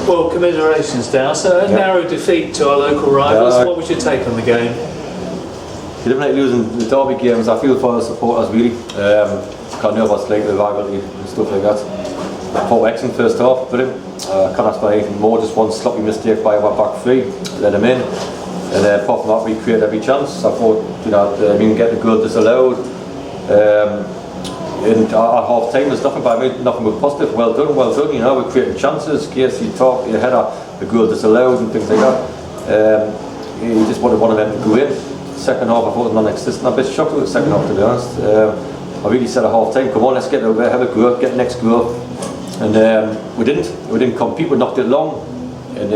Well, commiserations, Dowse. So a narrow defeat to our local rivals. What was your take on the game? You didn't like losing the derby games. I feel for the supporters really. Can't know about like the rivalry and stuff like that. I thought excellent first half, but can't ask for anything more. Just one sloppy mistake by our back three, let them in, and apart from that, we created every chance. I thought, you know, get the goal disallowed. And at half time, there's nothing but positive. Well done. You know, we created chances. Casey talked, you had the goal disallowed and things like that. You just wanted one of them to go in. Second half, I thought it was non-existent. I'm a bit shocked with the second half, to be honest. I really said at half time, come on, let's get over, have a go, get the next goal. And we didn't compete. We knocked it long, and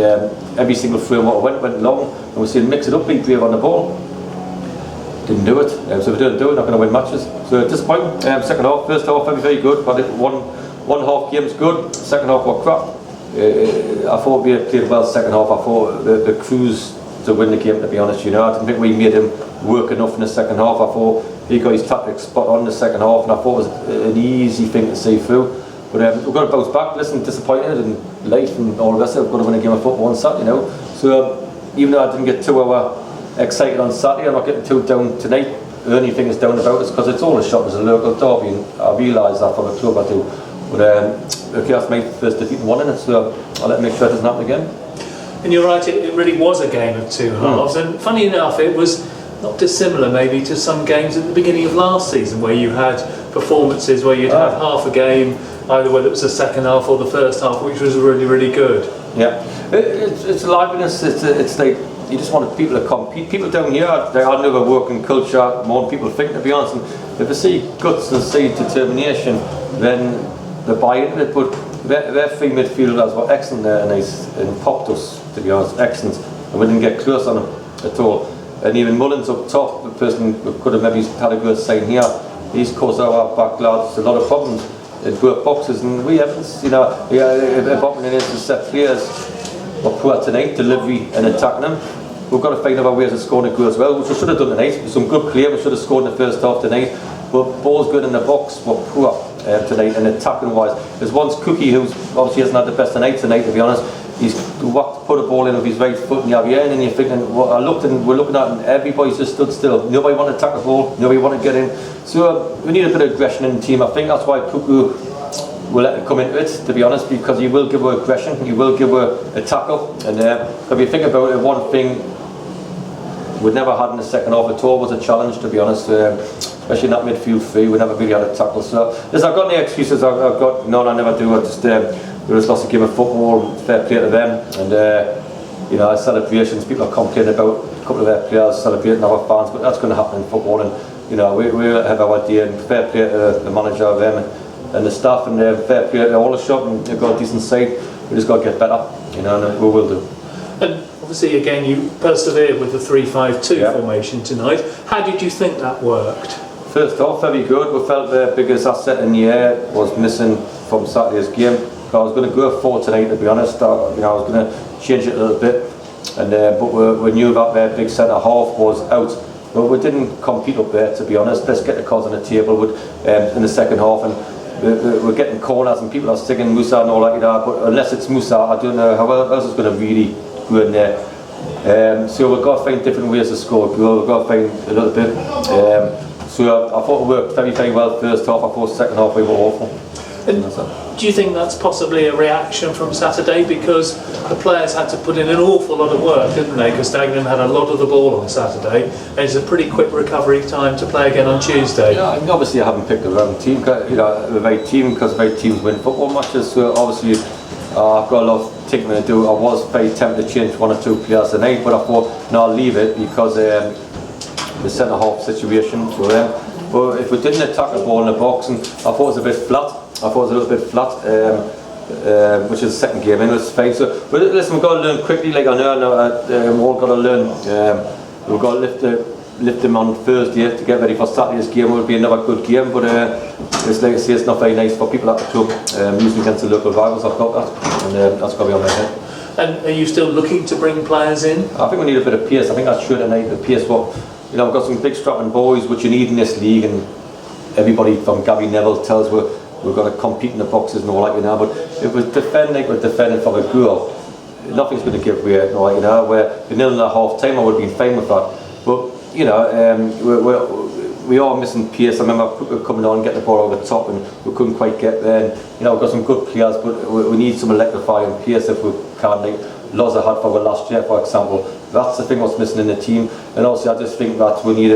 every single frame went long, and we said mix it up, be brave on the ball. Didn't do it, so if we don't do it, we're not going to win matches. So disappointing. Second half, first half very good, but one half game's good, second half were crap. I thought we played well second half. I thought the cruise to win the game, to be honest. You know, I didn't think we made him work enough in the second half. I thought he got his tactics spot on in the second half, and I thought it was an easy thing to see through. But we've got to bounce back. Listen, disappointed and late and all the rest of it. We've got to win a game of football on Saturday, you know. So even though I didn't get too excited on Saturday, I'm not getting too down tonight. The only thing is down about is because it's Aldershot as a local derby, and I realise that from a club I do. But okay, that's my first defeat in 1 minute, so I'll let make sure it doesn't happen again. And you're right, it really was a game of two halves, and funny enough, it was not dissimilar maybe to some games at the beginning of last season where you had performances where you'd have half a game, either whether it was the second half or the first half, which was really, really good. Yeah, it's liveliness. It's like you just want people to compete. People down here, they are never working culture. More people think, to be honest. And if they see guts and see determination, then they buy into it. But their three midfielders were excellent there, and popped us, to be honest, excellent. And we didn't get close on them at all. And even Mullins up top, the person who could have maybe had a good sign here, he's caused our back lads a lot of problems in both boxes, and we haven't, you know, bopping in into set players were poor tonight, delivery and attacking them. We've got to find other ways of scoring a goal as well, which we should have done tonight. Some good play, we should have scored in the first half tonight, but balls good in the box were poor tonight, and attacking wise. There's once Cookie, who's obviously hasn't had the best tonight, to be honest. He's put a ball in with his right foot in the air, and you're thinking, well, we're looking at, and everybody's just stood still. Nobody wanted to attack the ball, nobody wanted to get in. So we need a bit of aggression in the team. I think that's why Cuckoo will let it come into it, to be honest, because he will give her aggression, he will give her a tackle. And if you think about it, one thing we'd never had in the second half at all was a challenge, to be honest. Especially in that midfield three, we never really had a tackle. So I've got no excuses. I've got none. I never do. I just we just lost a game of football. Fair play to them. And you know, celebrations. People are complaining about a couple of their players celebrating our fans, but that's going to happen in football. And you know, we have our day. And fair play to the manager of them and the staff, and fair play to Aldershot. And they've got a decent side. We just got to get better. You know, and we will do. And obviously, again, you persevered with the 3-5-2 formation tonight. How did you think that worked? First off, very good. We felt the biggest asset in the air was missing from Saturday's game. I was going to go for tonight, to be honest. I was going to change it a little bit, and but we knew that their big centre half was out. But we didn't compete up there, to be honest. Let's get the cards on the table in the second half, and we're getting corners and people are sticking Musa and all that. But unless it's Musa, I don't know how else is going to really go in there. So we've got to find different ways to score a goal. We've got to find a little bit. So I thought it worked very, very well first half. I thought second half we were awful. And do you think that's possibly a reaction from Saturday, because the players had to put in an awful lot of work, didn't they? Because Dagenham had a lot of the ball on Saturday, and it's a pretty quick recovery time to play again on Tuesday. Yeah, and obviously I haven't picked the wrong team, you know, the right team, because right teams win football matches. So obviously I've got a lot of thinking to do. I was very tempted to change 1 or 2 players tonight, but I thought no, I'll leave it because the centre half situation for them. But if we didn't attack the ball in the box, and I thought it was a bit flat. I thought it was a little bit flat, which is the second game in. It was fine. So, but listen, we've got to learn quickly. Like I know, we've all got to learn. We've got to lift them on Thursday to get ready for Saturday's game. It will be another good game, but it's like I say, it's not very nice for people at the club losing against the local rivals. I've got that, and that's got to be on my head. And are you still looking to bring players in? I think we need a bit of pace. I think that's true tonight. The pace, what you know, we've got some big strapping boys which you need in this league, and everybody from Gary Neville tells we've got to compete in the boxes and all that, you know. But if we defend like we're defending for a goal, nothing's going to give way, you know, where the 0 at half time I would have been fine with that. But, you know, we are missing pace. I remember coming on, getting the ball over the top, and we couldn't quite get there. And, you know, we've got some good players, but we need some electrifying pace if we can. Like Loza had for last year, for example. That's the thing what's missing in the team. And also, I just think that we need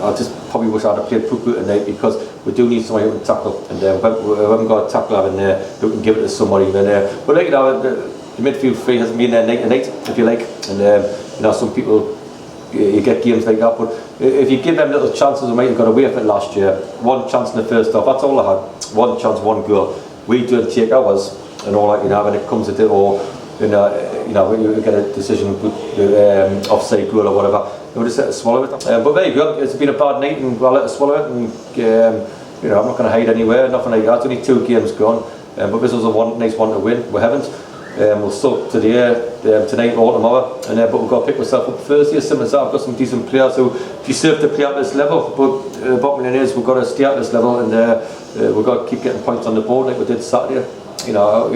I just probably wish I'd have played Puku tonight, because we do need somebody who can tackle, and we haven't got a tackler in there who can give it to somebody. But like, you know, the midfield three hasn't been there night and night, if you like. And you know, some people, you get games like that, but if you give them little chances, we might have got away with it last year. One chance in the first half, that's all I had. One chance, one goal. We don't take ours and all that, you know, when it comes to it, or you know, you get a decision, offside goal or whatever. We just let us swallow it. But there you go. It's been a bad night, and we'll let us swallow it. And you know, I'm not going to hide anywhere. Nothing like that. It's only 2 games gone. But this was a nice one to win. We haven't. We'll still today, tonight or tomorrow. But we've got to pick myself up Thursday. Simple as that. I've got some decent players who deserve to play at this level. But bottom line is, we've got to stay at this level, and we've got to keep getting points on the board like we did Saturday. You know,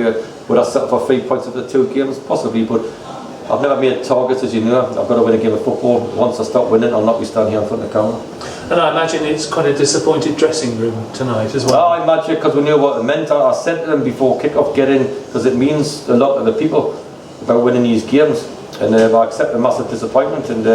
would I settle for 3 points after 2 games? Possibly, but I've never made targets, as you know. I've got to win a game of football. Once I start winning, I'll not be standing here in front of the camera. And I imagine it's quite a disappointed dressing room tonight as well. I imagine, because we knew what it meant. I said to them before kick-off, get in, because it means a lot to the people about winning these games. And I accept a massive disappointment. And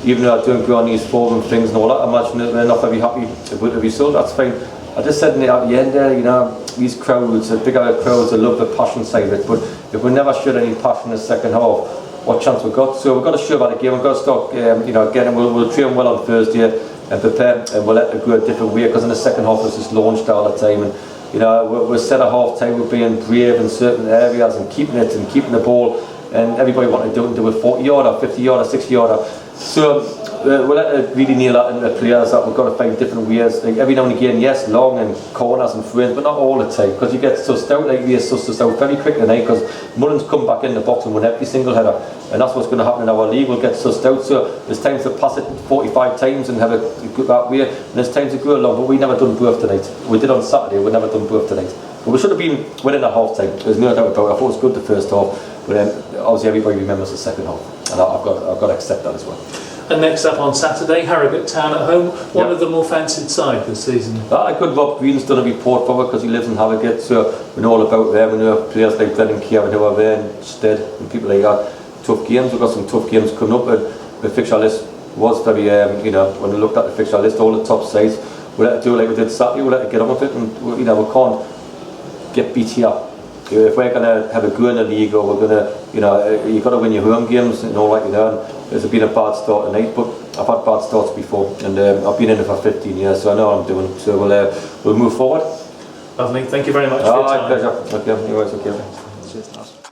even though I don't go on these forum things and all that, I imagine that they're not very happy with the result. That's fine. I just said at the end there, you know, these crowds, the bigger crowds, I love the passion side of it, but if we never showed any passion in the second half, what chance we've got? So we've got to show about the game. We've got to start, you know, getting. We'll train well on Thursday and prepare, and we'll let it go a different way, because in the second half it's just launched all the time. And you know, we're set at half time, we're being brave in certain areas and keeping it and keeping the ball, and everybody wanted to do a 40-yarder, 50-yarder, 60-yarder. So we'll let it really nail that into the players, that we've got to find different ways. Like every now and again, yes, long and corners and frames, but not all the time, because you get sussed out like we are sussed out very quick tonight, because Mullins come back in the box and win every single header, and that's what's going to happen in our league. We'll get sussed out, so there's times to pass it 45 times and have it go that way, and there's times to go along, but we never done both tonight. We did on Saturday, we never done both tonight. But we should have been winning at half time, there's no doubt about it. I thought it was good the first half, but obviously everybody remembers the second half, and I've got to accept that as well. And next up on Saturday, Harrogate Town at home, one of the more fancied side this season. I could. Rob Green's done a report for it, because he lives in Harrogate, so we know all about them. We know players like Brendan Keir who are there, and Stead, and people like that. Tough games. We've got some tough games coming up, and the fixture list was very, you know, when we looked at the fixture list, all the top sides, we let it do like we did Saturday, we let it get on with it, and you know, we can't get beat here. If we're going to have a go in the league, or we're going to, you know, you've got to win your home games and all that, you know. And it's been a bad start tonight, but I've had bad starts before, and I've been in it for 15 years, so I know what I'm doing. So we'll move forward. Lovely. Thank you very much for your time. Pleasure. Okay, you're right, okay. Cheers.